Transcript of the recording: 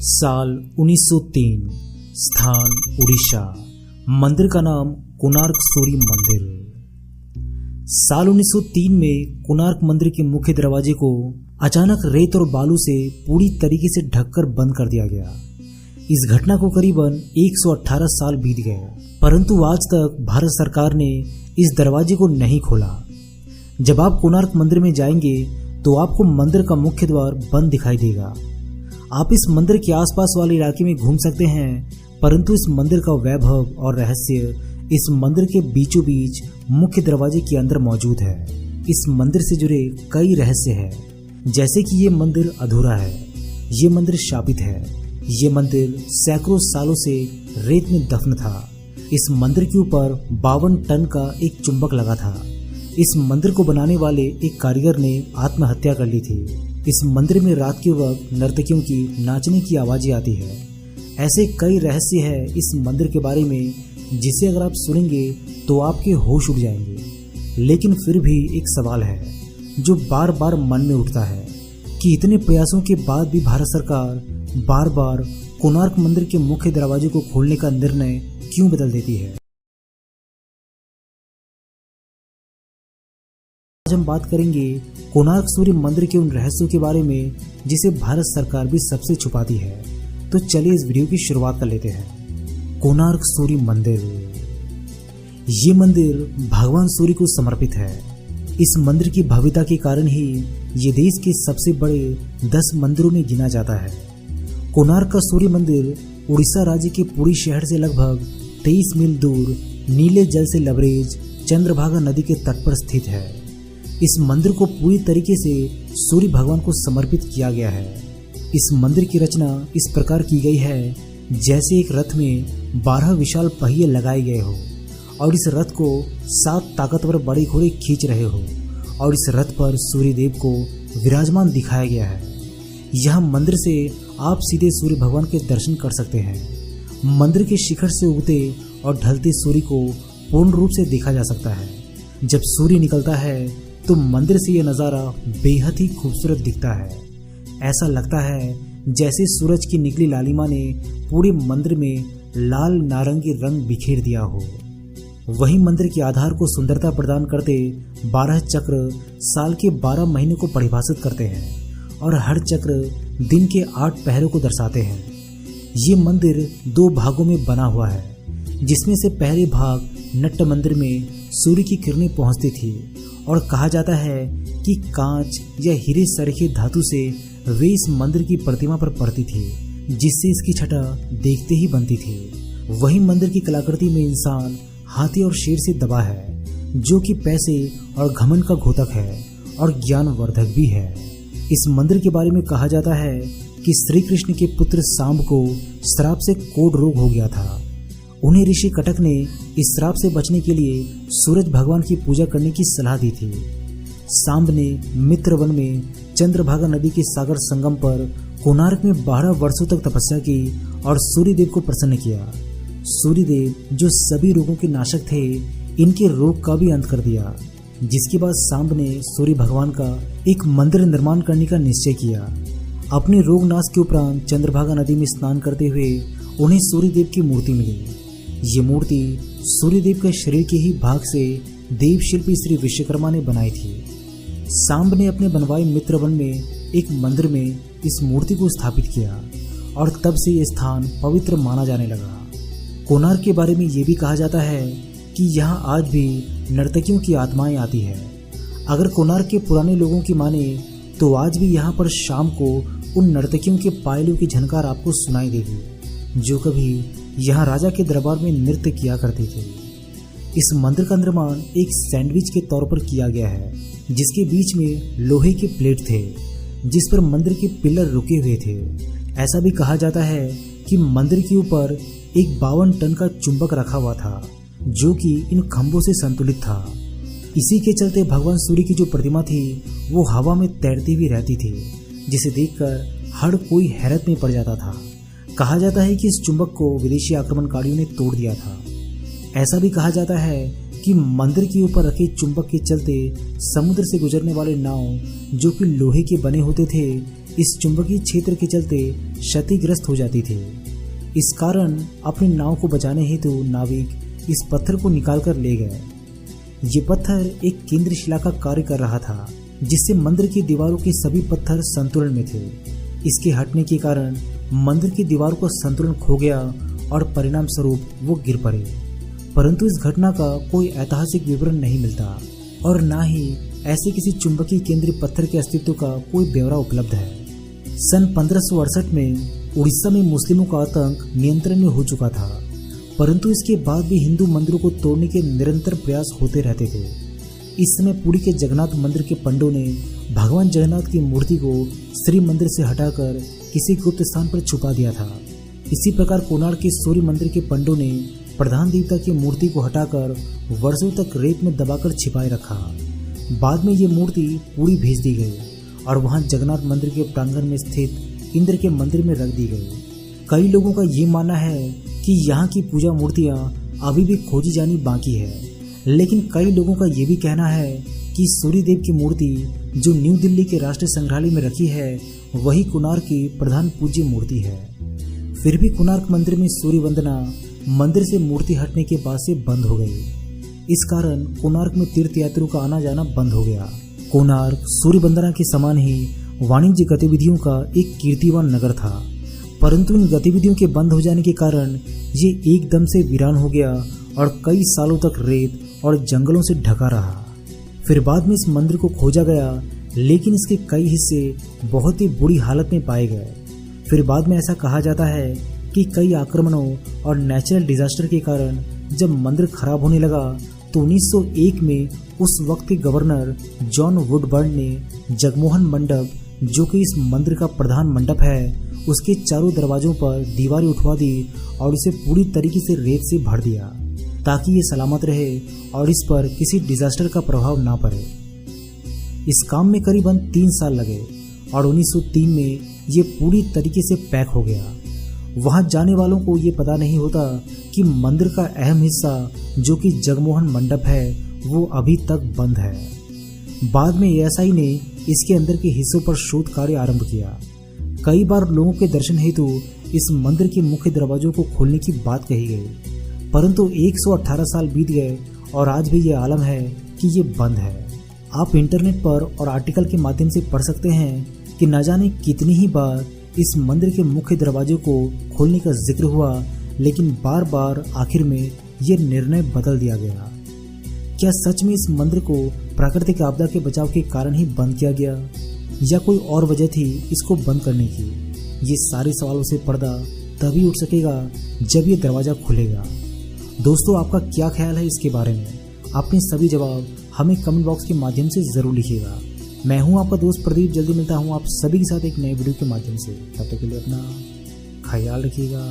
साल 1903, स्थान उड़ीसा। मंदिर का नाम कोणार्क सूर्य मंदिर। साल 1903 में कोणार्क मंदिर के मुख्य दरवाजे को अचानक रेत और बालू से पूरी तरीके से ढककर बंद कर दिया गया। इस घटना को करीबन 118 साल बीत गए, परंतु आज तक भारत सरकार ने इस दरवाजे को नहीं खोला। जब आप कोणार्क मंदिर में जाएंगे तो आपको मंदिर का मुख्य द्वार बंद दिखाई देगा। आप इस मंदिर के आसपास वाले इलाके में घूम सकते हैं, परंतु इस मंदिर का वैभव और रहस्य इस मंदिर के बीचों बीच मुख्य दरवाजे के अंदर मौजूद है। इस मंदिर से जुड़े कई रहस्य हैं, जैसे कि ये मंदिर अधूरा है, ये मंदिर शापित है, ये मंदिर सैकड़ों सालों से रेत में दफन था। इस मंदिर के ऊपर 52 टन का एक चुंबक लगा था। इस मंदिर को बनाने वाले एक कारीगर ने आत्महत्या कर ली थी। इस मंदिर में रात के वक्त नर्तकियों की नाचने की आवाजें आती है। ऐसे कई रहस्य हैं इस मंदिर के बारे में, जिसे अगर आप सुनेंगे तो आपके होश उड़ जाएंगे। लेकिन फिर भी एक सवाल है जो बार बार मन में उठता है कि इतने प्रयासों के बाद भी भारत सरकार बार बार कोणार्क मंदिर के मुख्य दरवाजे को खोलने का निर्णय क्यों बदल देती है। आज हम बात करेंगे कोणार्क सूर्य मंदिर के उन रहस्यों के बारे में जिसे भारत सरकार भी सबसे छुपाती है। तो चलिए इस वीडियो की शुरुआत कर लेते हैं। कोणार्क सूर्य मंदिर। ये मंदिर भगवान सूर्य को समर्पित है। इस मंदिर की भव्यता के कारण ही ये देश के सबसे बड़े 10 मंदिरों में गिना जाता है। कोणार्क का सूर्य मंदिर उड़ीसा राज्य के पुरी शहर से लगभग 23 मील दूर नीले जल से लबरेज चंद्रभागा नदी के तट पर स्थित है। इस मंदिर को पूरी तरीके से सूर्य भगवान को समर्पित किया गया है। इस मंदिर की रचना इस प्रकार की गई है जैसे एक रथ में 12 विशाल पहिए लगाए गए हो और इस रथ को 7 ताकतवर बड़े घोड़े खींच रहे हो और इस रथ पर सूर्य देव को विराजमान दिखाया गया है। यह मंदिर से आप सीधे सूर्य भगवान के दर्शन कर सकते हैं। मंदिर के शिखर से उगते और ढलते सूर्य को पूर्ण रूप से देखा जा सकता है। जब सूर्य निकलता है तो मंदिर से यह नज़ारा बेहद ही खूबसूरत दिखता है। ऐसा लगता है जैसे सूरज की निकली लालिमा ने पूरे मंदिर में लाल नारंगी रंग बिखेर दिया हो। वहीं मंदिर के आधार को सुंदरता प्रदान करते 12 चक्र साल के 12 महीने को परिभाषित करते हैं और हर चक्र दिन के 8 पहरों को दर्शाते हैं। ये मंदिर 2 भागों में बना हुआ है, जिसमें से पहले भाग नट्ट मंदिर में सूर्य की किरणें पहुंचती थी और कहा जाता है कि कांच या हीरे सरीखे धातु से वे इस मंदिर की प्रतिमा पर पड़ती थी, जिससे इसकी छटा देखते ही बनती थी। वहीं मंदिर की कलाकृति में इंसान, हाथी और शेर से दबा है, जो कि पैसे और घमंड का घोतक है और ज्ञानवर्धक भी है। इस मंदिर के बारे में कहा जाता है कि श्री कृष्ण के पुत्र सांब को श्राप से कोढ़ रोग हो गया था। उन्हें ऋषि कटक ने इस श्राप से बचने के लिए सूरज भगवान की पूजा करने की सलाह दी थी। सांब ने मित्रवन में चंद्रभागा नदी के सागर संगम पर कोणार्क में 12 वर्षों तक तपस्या की और सूर्यदेव को प्रसन्न किया। सूर्यदेव जो सभी रोगों के नाशक थे, इनके रोग का भी अंत कर दिया, जिसके बाद सांब ने सूर्य भगवान का एक मंदिर निर्माण करने का निश्चय किया। अपने रोग नाश के उपरांत चंद्रभागा नदी में स्नान करते हुए उन्हें सूर्यदेव की मूर्ति मिली। ये मूर्ति सूर्यदेव के शरीर के ही भाग से देव शिल्पी श्री विश्वकर्मा ने बनाई थी। सांब ने अपने बनवाए मित्रवन में एक मंदिर में इस मूर्ति को स्थापित किया और तब से यह स्थान पवित्र माना जाने लगा। कोणार्क के बारे में ये भी कहा जाता है कि यहाँ आज भी नर्तकियों की आत्माएं आती है। अगर कोणार्क के पुराने लोगों की माने तो आज भी यहाँ पर शाम को उन नर्तकियों के पायलों की झनकार आपको सुनाई देगी, जो कभी यहाँ राजा के दरबार में नृत्य किया करते थे। इस मंदिर का निर्माण एक सैंडविच के तौर पर किया गया है, जिसके बीच में लोहे के प्लेट थे, जिस पर मंदिर के पिलर रुके हुए थे। ऐसा भी कहा जाता है कि मंदिर के ऊपर एक 52 टन का चुंबक रखा हुआ था, जो कि इन खंभों से संतुलित था। इसी के चलते भगवान सूर्य की जो प्रतिमा थी वो हवा में तैरती हुई रहती थी, जिसे देखकर हर कोई हैरत में पड़ जाता था। कहा जाता है कि इस चुंबक को विदेशी आक्रमणकारियों ने तोड़ दिया था। ऐसा भी कहा जाता है कि मंदिर के ऊपर रखे चुंबक के चलते समुद्र से गुजरने वाले नाव, जो कि लोहे के बने होते थे, इस चुंबकीय क्षेत्र के चलते क्षतिग्रस्त हो जाती थी। इस कारण अपनी नाव को बचाने हेतु नाविक इस पत्थर को निकालकर ले गए। ये पत्थर एक केंद्र शिला का कार्य कर रहा था, जिससे मंदिर की दीवारों के सभी पत्थर संतुलन में थे। इसके हटने के कारण मंदिर की दीवारों का संतुलन खो गया और परिणाम स्वरूप वो गिर पड़े। परंतु इस घटना का कोई ऐतिहासिक विवरण नहीं मिलता और न ही ऐसे किसी चुंबकीय केंद्रीय पत्थर के अस्तित्व का कोई ब्यौरा उपलब्ध है। सन 1568 में उड़ीसा में मुस्लिमों का आतंक नियंत्रण में हो चुका था, परंतु इसके बाद भी हिंदू मंदिरों को तोड़ने के निरंतर प्रयास होते रहते थे। इस समय पुरी के जगन्नाथ मंदिर के पंडों ने भगवान जगन्नाथ की मूर्ति को श्री मंदिर से हटाकर किसी गुप्त स्थान पर छुपा दिया था। इसी प्रकार कोणार्क के सूर्य मंदिर के पंडों ने प्रधान देवता की मूर्ति को हटाकर वर्षों तक रेत में दबाकर छिपाए रखा। बाद में ये मूर्ति पुरी भेज दी गई और वहां जगन्नाथ मंदिर के प्रांगण में स्थित इंद्र के मंदिर में रख दी गई। कई लोगों का ये मानना है कि यहाँ की पूजा मूर्तियाँ अभी भी खोजी जानी बाकी है, लेकिन कई लोगों का ये भी कहना है कि सूर्यदेव की मूर्ति जो न्यू दिल्ली के राष्ट्रीय संग्रहालय में रखी है वही कोणार्क की प्रधान पूज्य मूर्ति है। फिर भी कोणार्क मंदिर में सूर्य वंदना मंदिर से मूर्ति हटने के बाद से बंद हो गई। इस कारण कोणार्क में तीर्थयात्रियों का आना जाना बंद हो गया। कोणार्क सूर्य वंदना के समान ही वाणिज्य गतिविधियों का एक कीर्तिवान नगर था, परंतु इन गतिविधियों के बंद हो जाने के कारण ये एकदम से वीरान हो गया और कई सालों तक रेत और जंगलों से ढका रहा। फिर बाद में इस मंदिर को खोजा गया, लेकिन इसके कई हिस्से बहुत ही बुरी हालत में पाए गए। फिर बाद में ऐसा कहा जाता है कि कई आक्रमणों और नेचुरल डिजास्टर के कारण जब मंदिर खराब होने लगा तो 1901 में उस वक्त के गवर्नर जॉन वुडबर्न ने जगमोहन मंडप, जो कि इस मंदिर का प्रधान मंडप है, उसके चारों दरवाजों पर दीवारें उठवा दी और इसे पूरी तरीके से रेत से भर दिया ताकि ये सलामत रहे और इस पर किसी डिजास्टर का प्रभाव ना पड़े। इस काम में करीबन 3 साल लगे और 1903 में ये पूरी तरीके से पैक हो गया। वहां जाने वालों को ये पता नहीं होता कि मंदिर का अहम हिस्सा जो कि जगमोहन मंडप है वो अभी तक बंद है। बाद में एएसआई ने इसके अंदर के हिस्सों पर शोध कार्य आरंभ किया। कई बार लोगों के दर्शन हेतु इस मंदिर के मुख्य दरवाजों को खोलने की बात कही गई, परंतु 118 साल बीत गए और आज भी ये आलम है कि ये बंद है। आप इंटरनेट पर और आर्टिकल के माध्यम से पढ़ सकते हैं कि न जाने कितनी ही बार इस मंदिर के मुख्य दरवाजे को खोलने का जिक्र हुआ, लेकिन बार बार आखिर में ये निर्णय बदल दिया गया। क्या सच में इस मंदिर को प्राकृतिक आपदा के बचाव के कारण ही बंद किया गया या कोई और वजह थी इसको बंद करने की? ये सारे सवालों से पर्दा तभी उठ सकेगा जब ये दरवाज़ा खुलेगा। दोस्तों, आपका क्या ख्याल है इसके बारे में? अपने सभी जवाब हमें कमेंट बॉक्स के माध्यम से ज़रूर लिखिएगा। मैं हूं आपका दोस्त प्रदीप। जल्दी मिलता हूं आप सभी के साथ एक नए वीडियो के माध्यम से। तब तक के लिए अपना ख्याल रखिएगा।